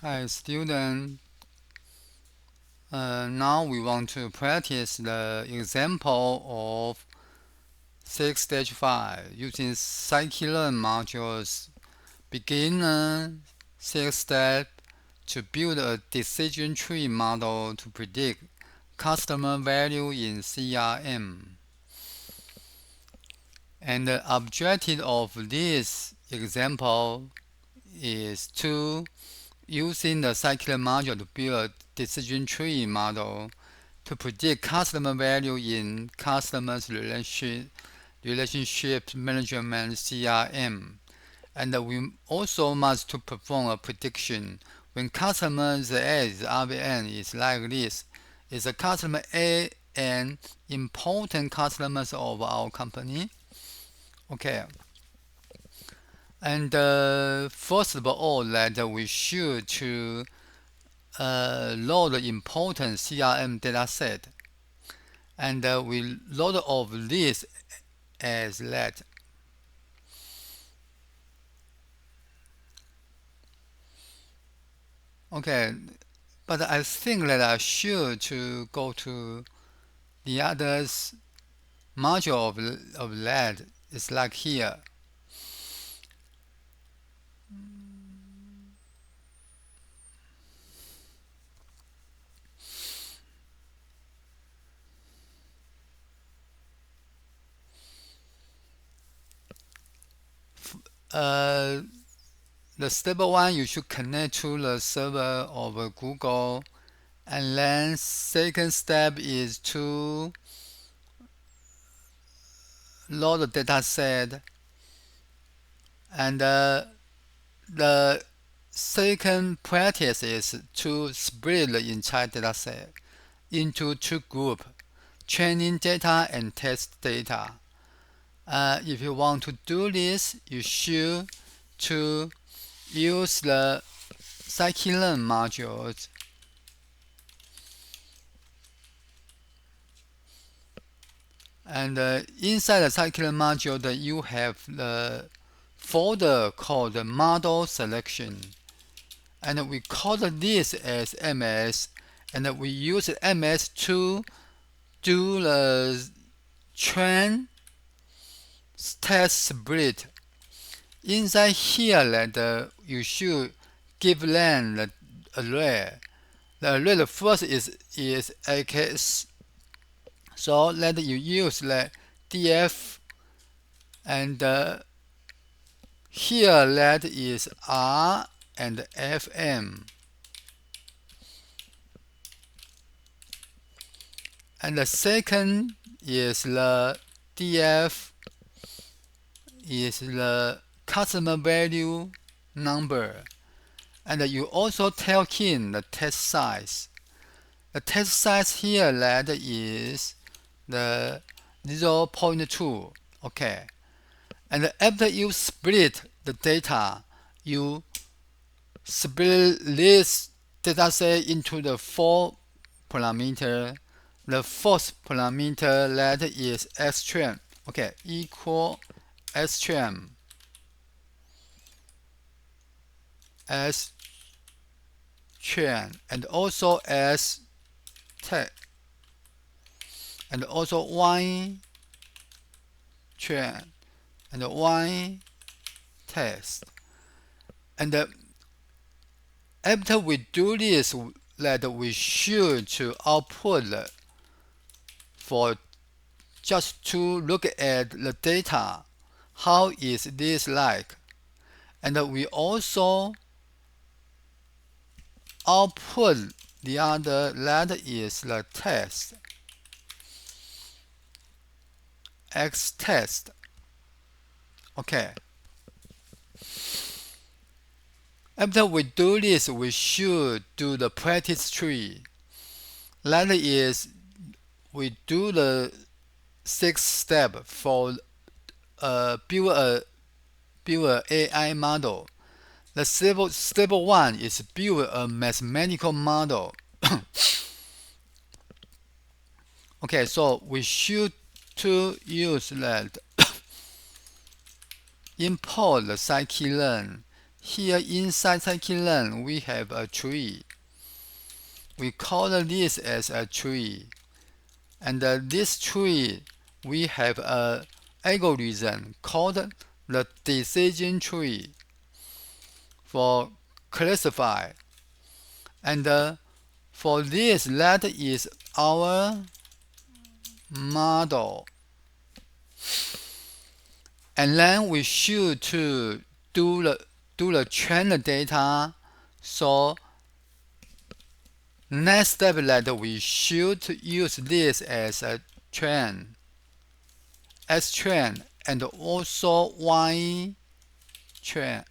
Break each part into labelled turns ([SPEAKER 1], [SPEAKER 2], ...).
[SPEAKER 1] Hi student, now we want to practice the example of 6-5 using scikit-learn modules. Beginner 6 step to build a decision tree model to predict customer value in CRM. And the objective of this example is to using the scikit-learn module to build a decision tree model to predict customer value in customers relationship management CRM. And we also must to perform a prediction when customers A's RVN is like this. Is a customer A an important customers of our company? Okay. And first of all, that we should to load the important CRM dataset, and we load of this as that. Okay, but I think that I should to go to the others module of that. It's like here. Uh, the step one, you should connect to the server of Google, and then second step is to load the dataset, and the second practice is to split the entire dataset into two groups, training data and test data. If you want to do this, you should to use the scikit-learn modules. And inside the scikit-learn module, you have the folder called model selection. And we call this as MS. And we use MS to do the train test split. Inside here, that you should give them the array. The array the first is AKS. So that you use the DF, and here that is R and FM. And the second is the DF is the customer value number. And you also tell in the test size. The test size here that is the 0.2. Okay. And after you split the data, you split this dataset into the 4 parameter. The first parameter that is xtreme. Okay, equal xtreme and also as test, and also y train and y test. And after we do this, that we should to output for just to look at the data. How is this like? And we also output the other, that is the test, X test. Okay. After we do this, we should do the practice tree. That is, we do the 6th step for build a AI model. The step 1 is build a mathematical model. Okay, so we should to use that import the scikit-learn here inside scikit-learn we have a tree. We call this as a tree, and this tree we have a algorithm called the decision tree for classify, and for this that is our model, and then we should to do the train data. So next step that we should use this as a train, S train, and also Y train.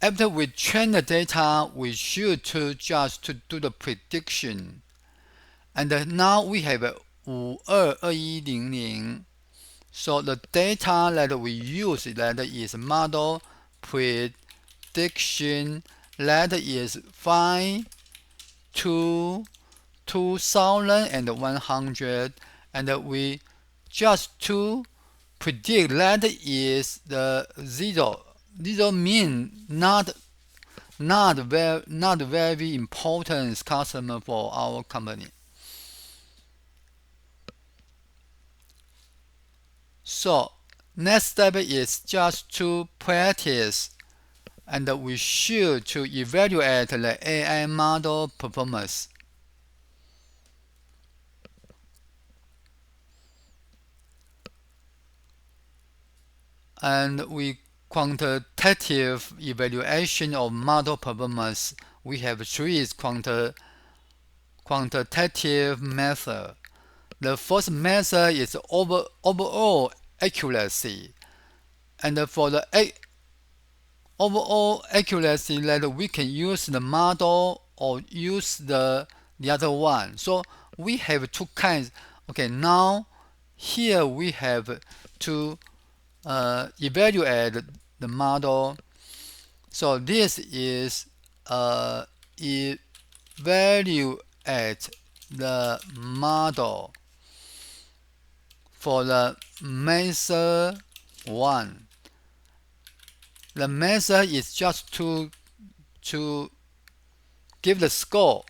[SPEAKER 1] After we train the data, we should to just to do the prediction. And now we have 52210. So the data that we use that is model prediction that is 5 to 2100, and we just to predict that is the zero. Zero mean not very important customer for our company. So next step is just to practice, and we should to evaluate the AI model performance. And we quantitative evaluation of model performance. We have three quantitative method. The first method is overall accuracy, and for the overall accuracy that we can use the model or use the other one. So we have two kinds. Okay, now here we have to evaluate the model. So this is evaluate the model for the method 1. The method is just to give the score,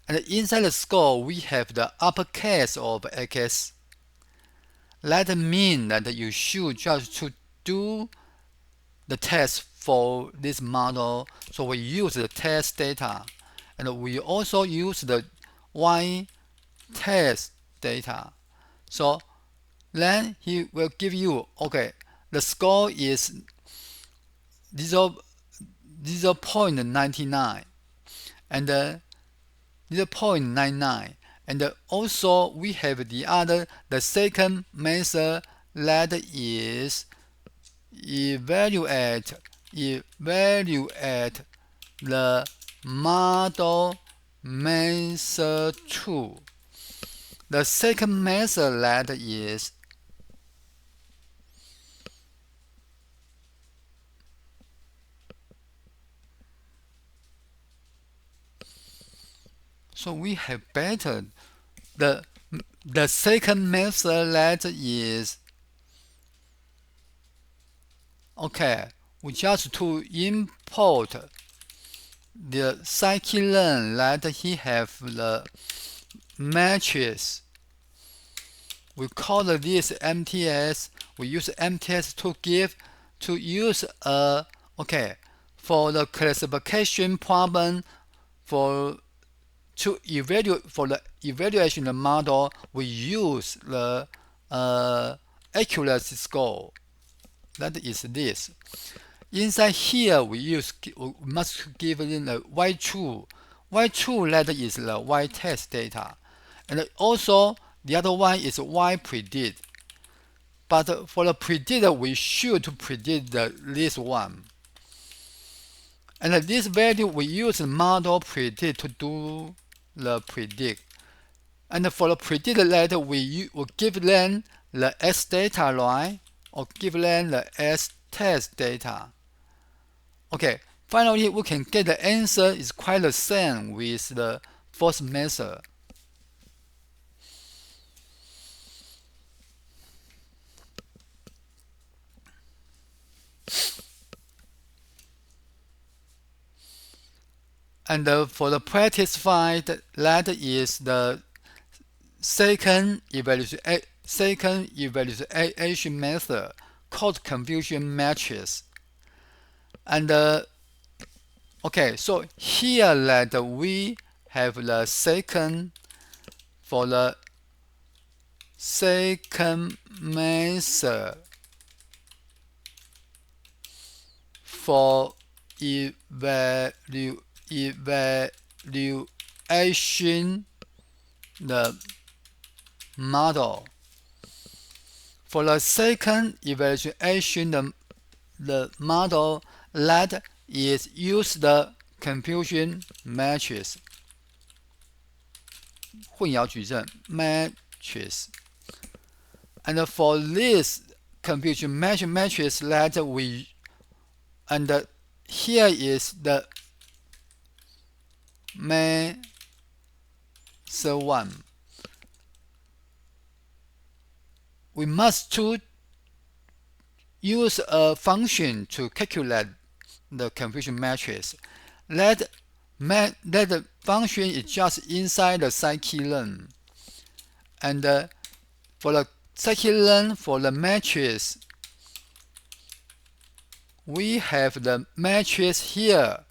[SPEAKER 1] and inside the score we have the uppercase of x. That means that you should just to do the test for this model. So we use the test data, and we also use the Y test data. So then he will give you, okay, the score is 0.99 and 0.99, and also we have the second method that is evaluate the model method 2. The second method that is so we have better the second method that is okay. We just to import the scikit-learn that he have the matrix. We call this MTS. We use MTS to use a for the classification problem for the evaluation of the model. We use the accuracy score. That is this. Inside here we must give in the Y true. Y true that is the Y test data, and also the other one is Y predict. But for the predict we should predict this one. And this value we use the model predict to do the predict. And for the predict that we will give them the S data, right? Or give them the S test data. Okay, finally we can get the answer is quite the same with the first method. And for the practice find, that is the second evaluation method called confusion matrix. And okay, so here that we have the second for the second method for evaluation the model. For the second evaluation the model that is use the confusion matrix 混淆矩阵 matrix. And for this confusion matrix that we and here is the method 1. We must to use a function to calculate the confusion matrix. That function is just inside the scikit-learn. And for the scikit-learn for the matrix, we have the matrix here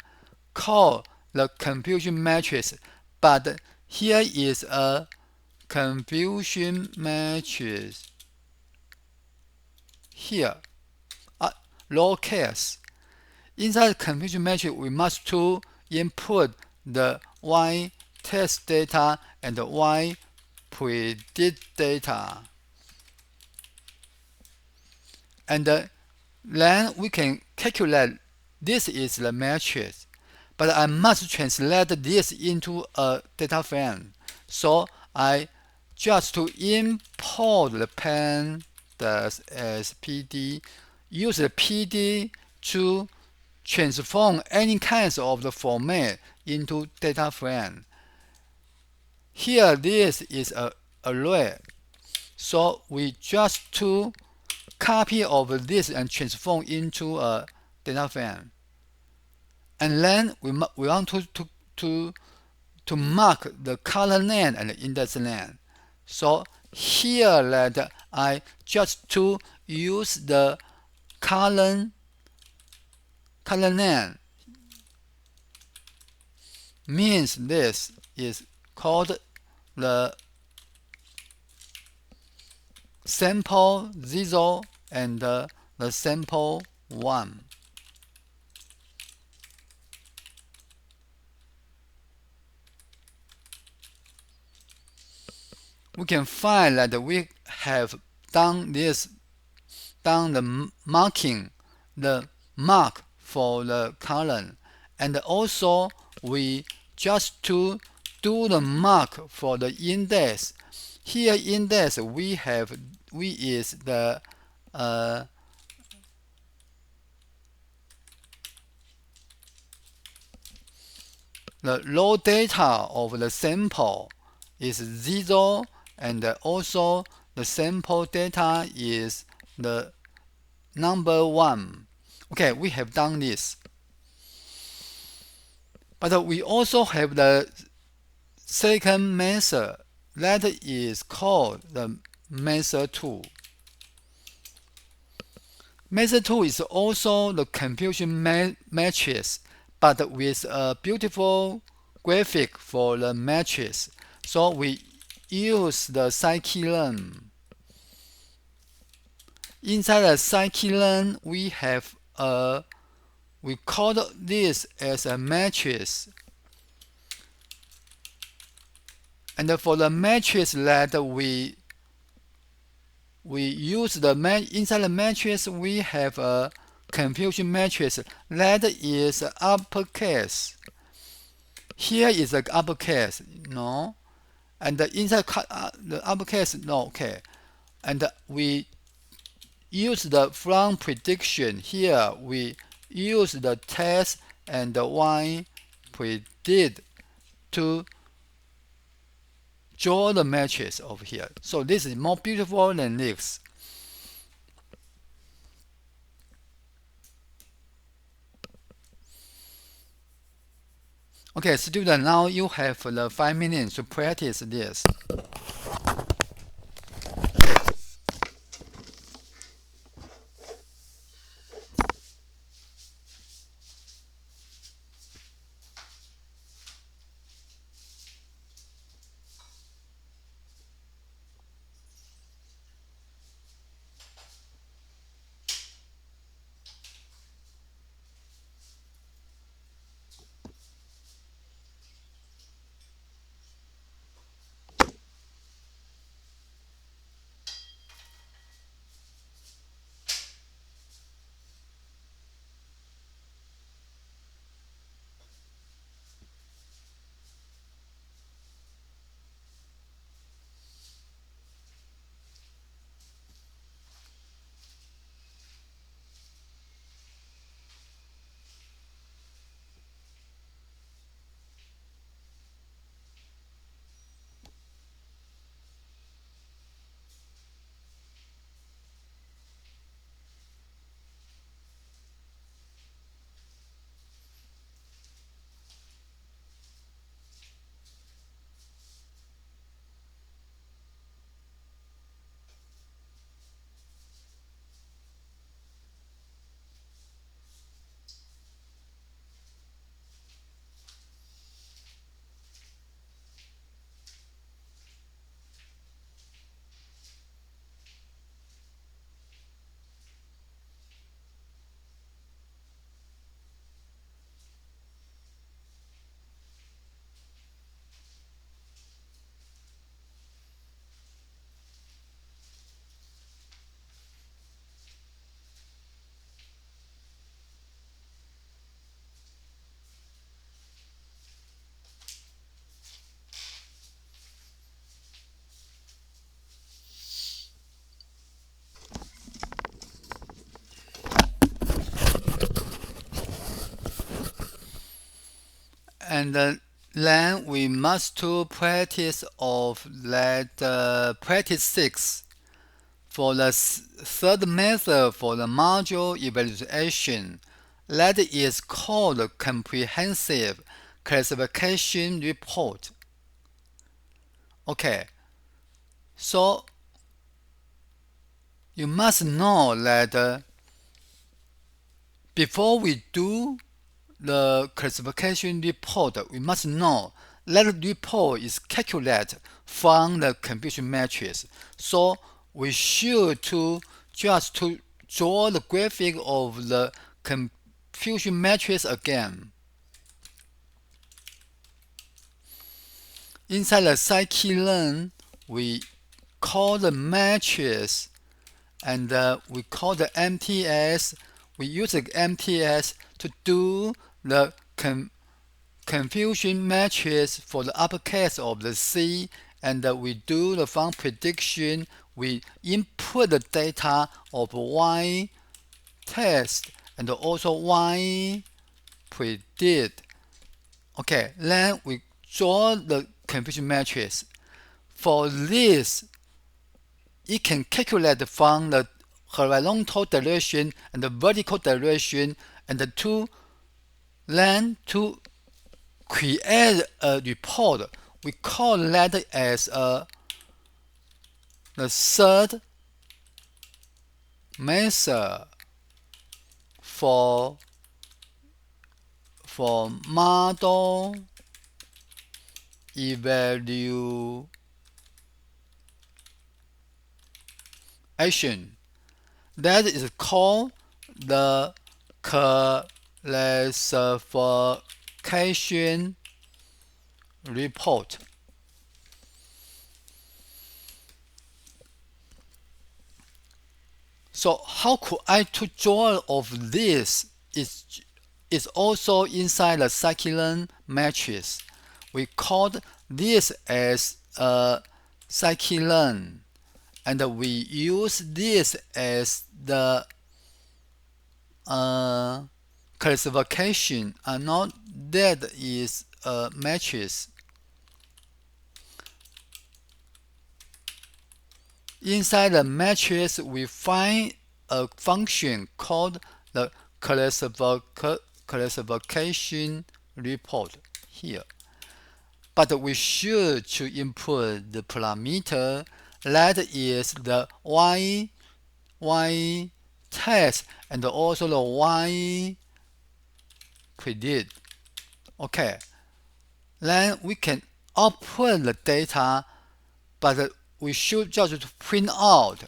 [SPEAKER 1] called the confusion matrix, but here is a confusion matrix here, lowercase. Inside the confusion matrix, we must to input the y test data and the y predict data. And then we can calculate this is the matrix. But I must translate this into a data frame. So I just to import the pandas as PD, use the PD to transform any kinds of the format into data frame. Here this is a array. So we just to copy of this and transform into a data frame. And then we want to mark the color name and the index name. So here that I just to use the color name means this is called the sample 0 and the sample 1. We can find that we have done the marking, the mark for the column, and also we just to do the mark for the index. Here index we is the raw data of the sample is 0, and also the sample data is the number 1. Okay, we have done this. But we also have the second method that is called the method 2. Method 2 is also the confusion matrix, but with a beautiful graphic for the matrix. So we use the scikit-learn. Inside the scikit-learn, we have we call this as a matrix. And for the matrix that we use inside the matrix, we have a confusion matrix that is uppercase. Here is the uppercase, no, and inside the uppercase, no, okay. And we use the from prediction. Here we use the test and the y predict to draw the matrix over here. So this is more beautiful than this. Okay, student, now you have the 5 minutes to practice this. And then we must do practice of that practice 6 for the third method for the module evaluation. That is called comprehensive classification report. Okay, so you must know that before we do the classification report, we must know that report is calculated from the confusion matrix. So we should just to draw the graphic of the confusion matrix again. Inside the scikit-learn, we call the matrix and we call the MTS. We use the MTS to do the confusion matrix for the uppercase of the C, and we do the from prediction. We input the data of Y test and also Y predict. Okay, then we draw the confusion matrix. For this, it can calculate from the horizontal direction and the vertical direction, and then to create a report, we call that as the third method for model evaluation. That is called the classification report. So how could I to draw of this is also inside the scikit-learn matrix. We called this as a scikit-learn, and we use this as the classification, and not that is a matrix. Inside the matrix, we find a function called the classification report here. But we should to input the parameter that is the y test and also the y predict. Okay, then we can output the data, but we should just print out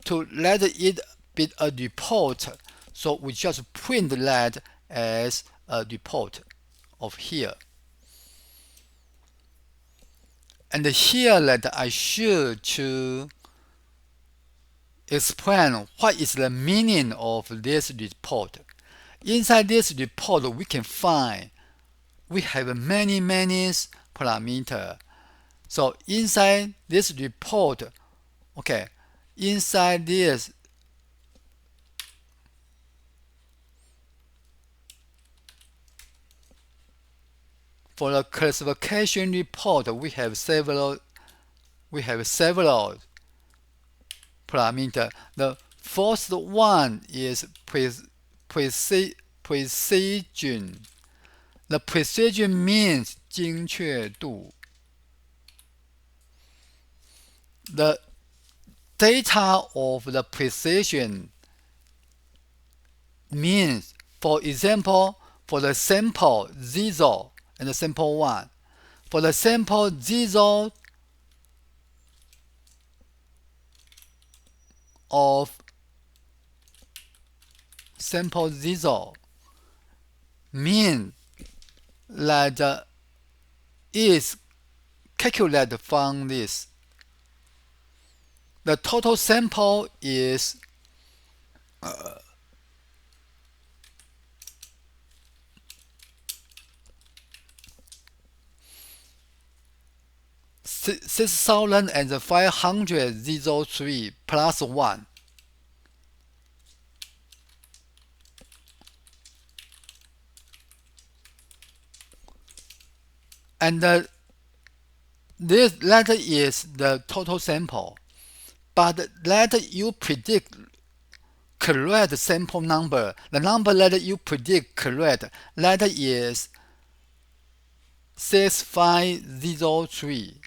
[SPEAKER 1] to let it be a report. So we just print that as a report of here. And here that I should to explain what is the meaning of this report. Inside this report we can find we have many parameters. So inside this report, okay, inside this for the classification report we have several parameters. The first one is precision. The precision means 精确度. The data of the precision means, for example, for the sample 0 and the sample 1. For the sample 0 of sample 0 means that is calculated from this. The total sample is uh, 6,503 plus 1. And that is the total sample. But that you predict correct sample number, the number that you predict correct, that is 6503.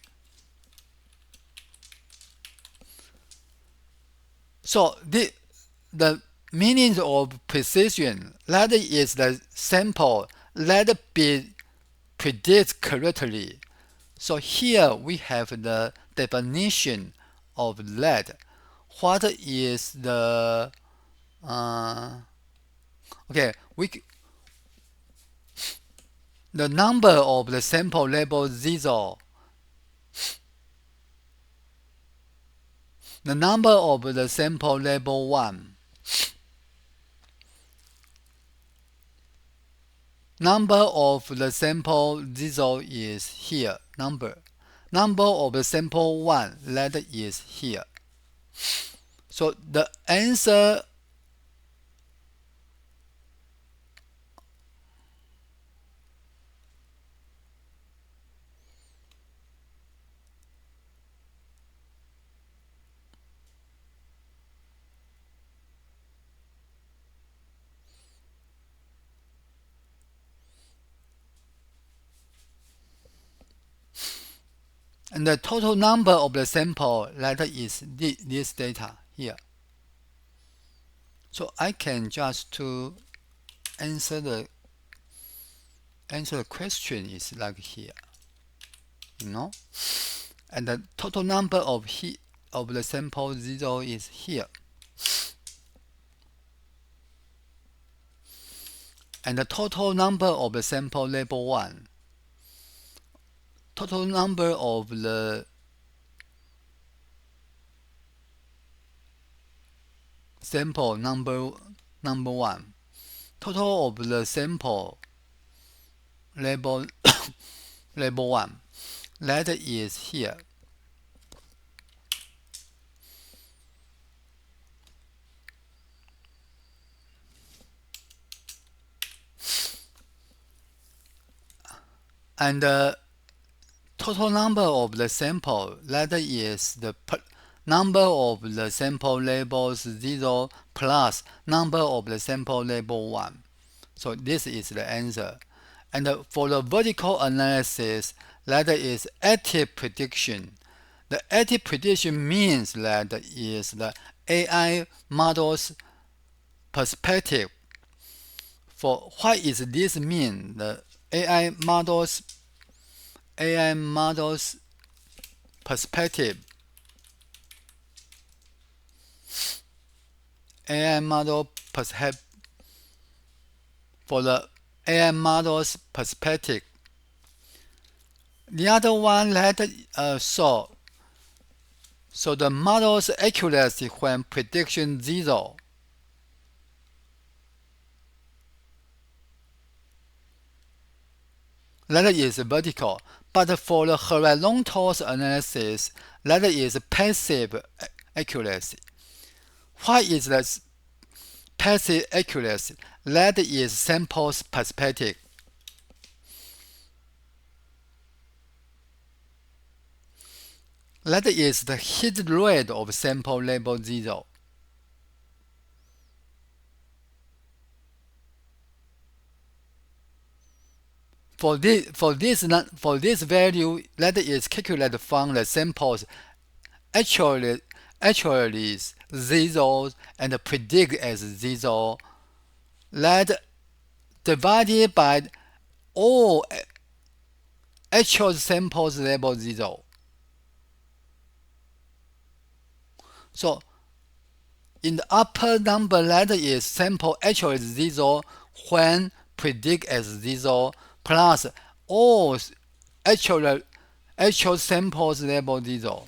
[SPEAKER 1] So the meaning of precision, that is the sample that be predict correctly. So here we have the definition of that. What is the okay? The number of the sample label 0. The number of the sample label 1. Number of the sample 0 is here. Number of the sample 1, that is here. So the answer and the total number of the sample, that is this data here. So I can just to answer the question is like here, and the total number of the sample 0 is here, and the total number of the sample label 1. Total number of the sample number 1. Total of the sample label 1. That is here. And total number of the sample, that is the number of the sample labels 0 plus number of the sample label 1. So this is the answer. And for the vertical analysis, that is active prediction. The active prediction means that is the AI model's perspective. For what is this mean? The AI model's perspective. AI model perspective for the AI model's perspective. The other one that so the model's accuracy when prediction 0. That is vertical. But for the horizontal analysis, that is passive accuracy. What is the passive accuracy? That is sample's perspective. That is the hit rate of sample label 0. For this value, that is calculated from the samples actually is 0 and predict as 0. That divided by all actual samples label 0. So in the upper number, that is sample actual is 0 when predict as 0 plus all actual samples label 0.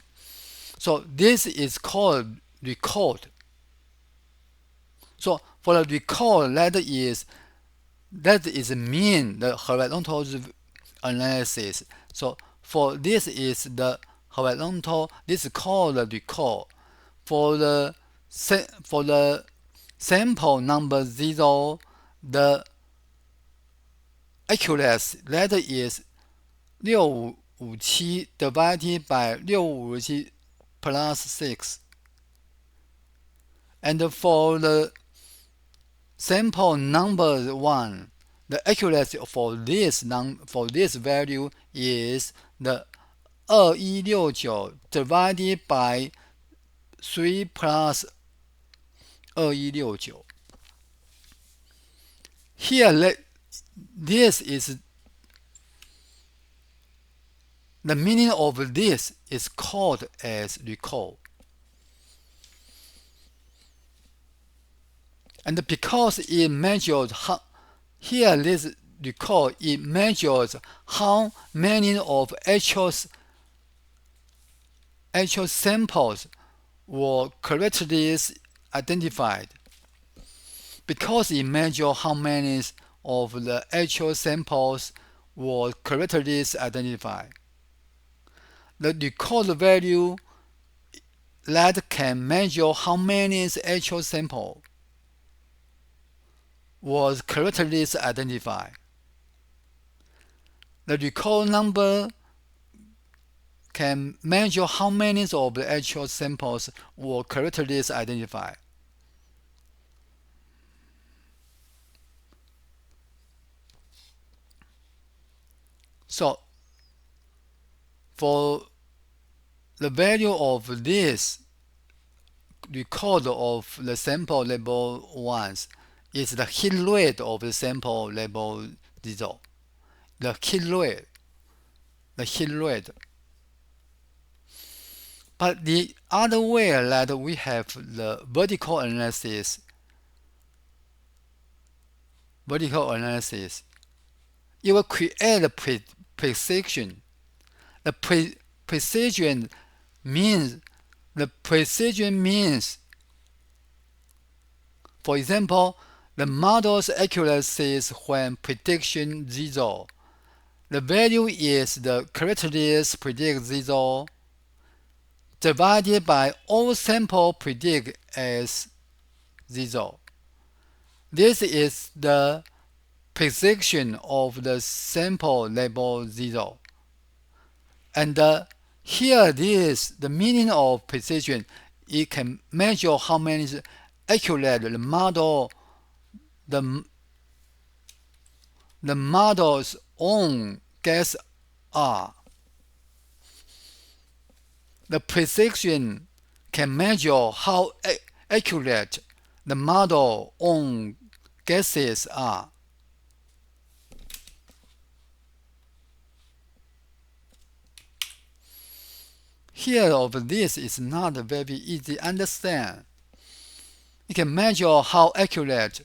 [SPEAKER 1] So this is called record. So for the record, that is mean the horizontal analysis. So for this is the horizontal. This is called the record. For the sample number 0, the accuracy that is 6557 divided by 6557 plus 6. And for the sample number 1, the accuracy for this value is the 2169 divided by 3 plus 2169. Here, this is the meaning of this is called as recall. And because it measures how, here this recall, it measures how many of actual samples were correctly identified. Because it measures how many of the actual samples were correctly identified. The recall value that can measure how many actual samples was correctly identified. The recall number can measure how many of the actual samples were correctly identified. So, for the value of this record of the sample label 1s is the hit rate of the sample label 0. The hit rate. But the other way that we have the vertical analysis, it will create a precision. The precision means, for example, the model's accuracy is when prediction 0. The value is the correctly predict 0 divided by all sample predict as 0. This is the precision of the sample label 0. And here is the meaning of precision. It can measure how many accurate the model the model's own guesses are. The precision can measure how accurate the model's own guesses are. Here of this is not very easy to understand. It can measure how accurate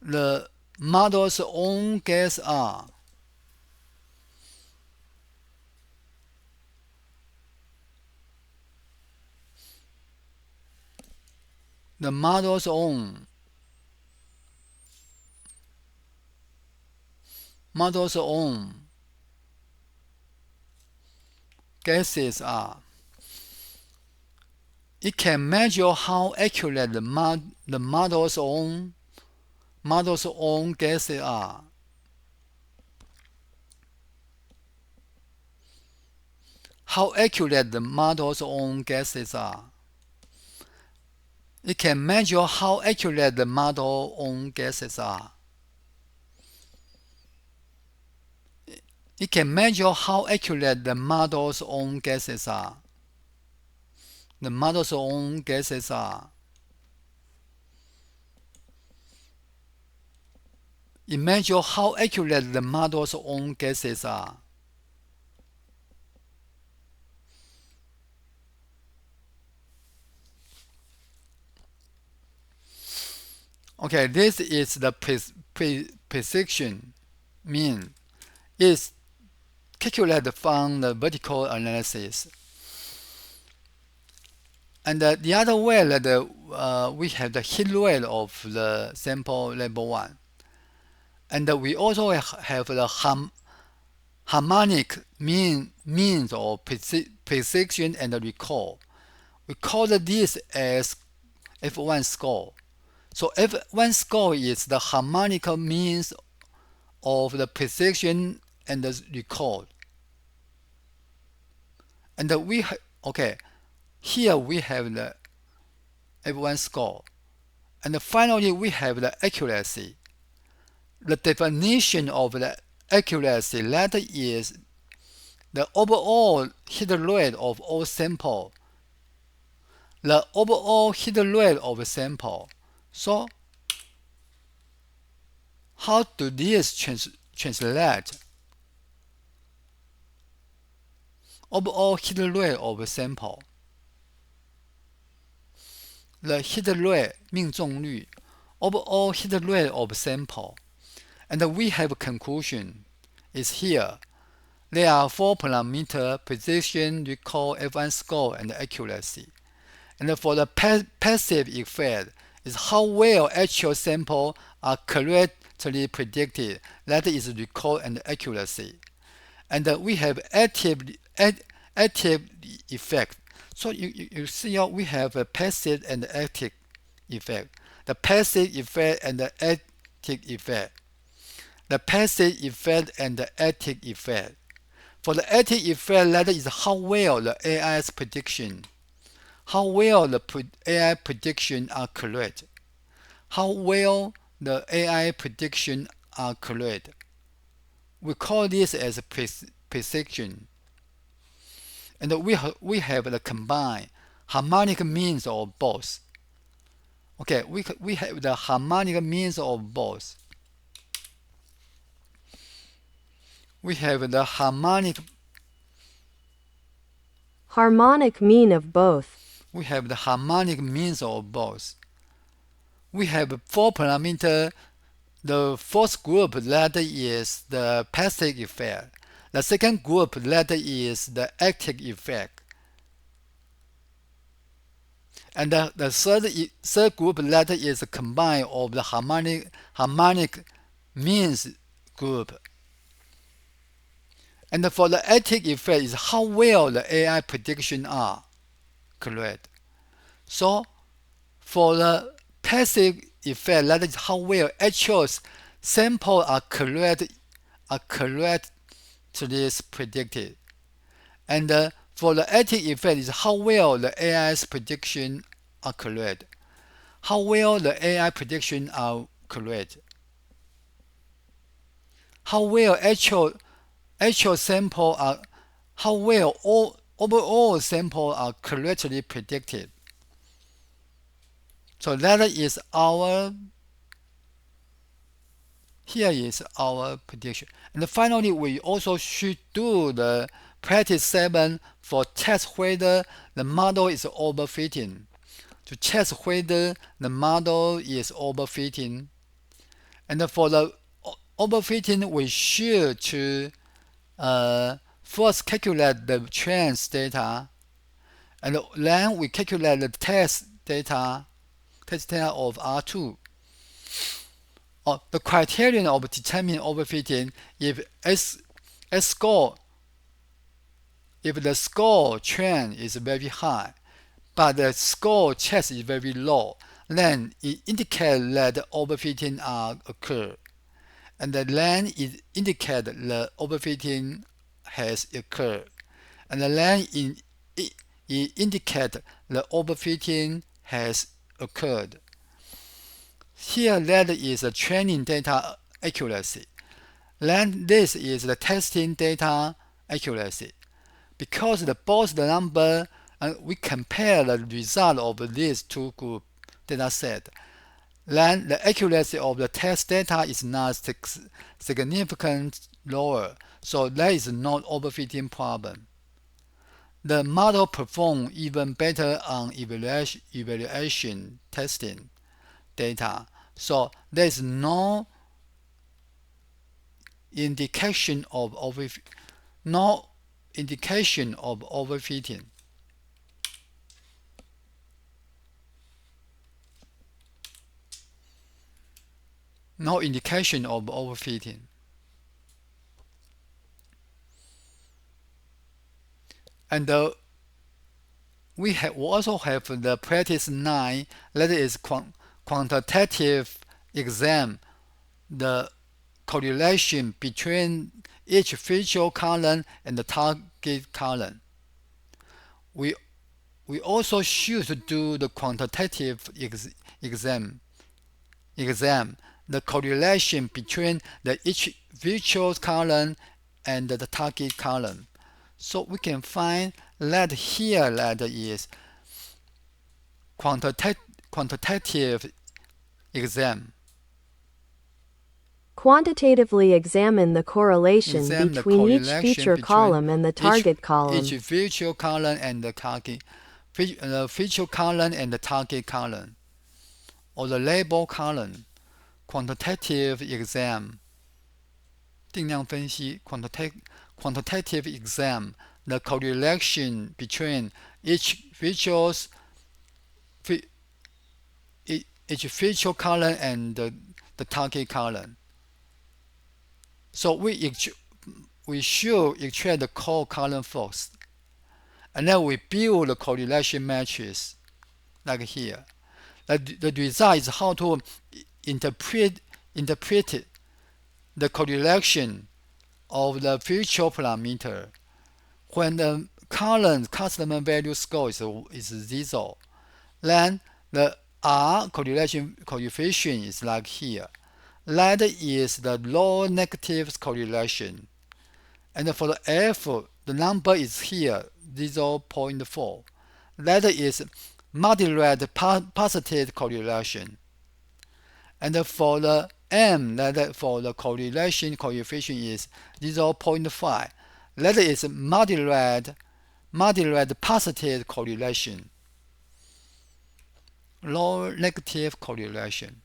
[SPEAKER 1] the model's own guesses are. The model's own guesses are. It can measure how accurate the model's own guesses are. How accurate the model's own guesses are. It can measure how accurate the model's own guesses are. It can measure how accurate the model's own guesses are. The model's own guesses are. It measures how accurate the model's own guesses are. Okay, this is the precision mean. It's calculated from the vertical analysis. And the other way that we have the hit rate of the sample level 1. And we also have the harmonic means of precision and recall. We call this as F1 score. So F1 score is the harmonic means of the precision and the recall. And here we have the F1 score. And finally we have the accuracy. The definition of the accuracy, that is the overall hit rate of all sample. The overall hit rate of a sample. So how do this translate? Overall hit rate of a sample. The hit rate 命中率 overall hit rate of sample. And we have a conclusion is here. There are 4 parameters: precision, recall, F1 score, and accuracy. And for the passive effect is how well actual samples are correctly predicted. That is recall and accuracy. And we have active effect. So you see how we have a passive and active effect. The passive effect and the active effect. The passive effect and the active effect. For the active effect, that is how well the AI's prediction. How well the AI prediction are correct. How well the AI prediction are correct. We call this as precision. And we have the combined harmonic means of both. Okay, we have the harmonic means of both. We have the harmonic
[SPEAKER 2] mean of both.
[SPEAKER 1] We have the harmonic means of both. We have 4 parameters. The first group, that is the passive effect. The second group, that is the active effect. And the third group, that is combined of the harmonic means group. And for the active effect is how well the AI prediction are correct. So for the passive effect, that is how well actual samples are correctly predicted. And for the active effect is how well the AI's prediction are correct. How well the AI prediction are correct. how well actual sample are how well all overall sample are correctly predicted. So that is our here is our prediction. And finally, we also should do the practice 7 for test whether the model is overfitting. To test whether the model is overfitting. And for the overfitting, we should to first calculate the trends data, and then we calculate the test data of R2. The criterion of determining overfitting if score if the score trend is very high, but the score test is very low, then it indicates that overfitting occur, and then it indicates the overfitting has occurred, and then it indicates the overfitting has occurred. Here that is the training data accuracy. Then this is the testing data accuracy. Because both the number and we compare the result of these two group data set, then the accuracy of the test data is not significantly lower, so there is no overfitting problem. The model performs even better on evaluation testing data, so there is no indication of overfitting. No indication of overfitting. No indication of overfitting. And we also have the practice 9, that is quantitative exam, the correlation between each feature column and the target column. We also should do the quantitative exam, the correlation between each feature column and the target column. So we can find that here that is quantitative exam.
[SPEAKER 2] Quantitatively examine the correlation between each feature column and the target column.
[SPEAKER 1] Each feature column and the target feature column and the target column, or the label column. Quantitative exam. 定量分析 quantitative exam, the correlation between each feature column and the target column. So we should extract the core column first, and then we build the correlation matrix like here. The result is how to interpret the correlation of the feature parameter when the current customer value score is 0. Then the R correlation coefficient is like here. That is the low negative correlation. And for the F, the number is here, 0.4. That is moderate positive correlation. And for the M, that for the correlation coefficient is 0.5. That is moderate positive correlation. Low negative correlation.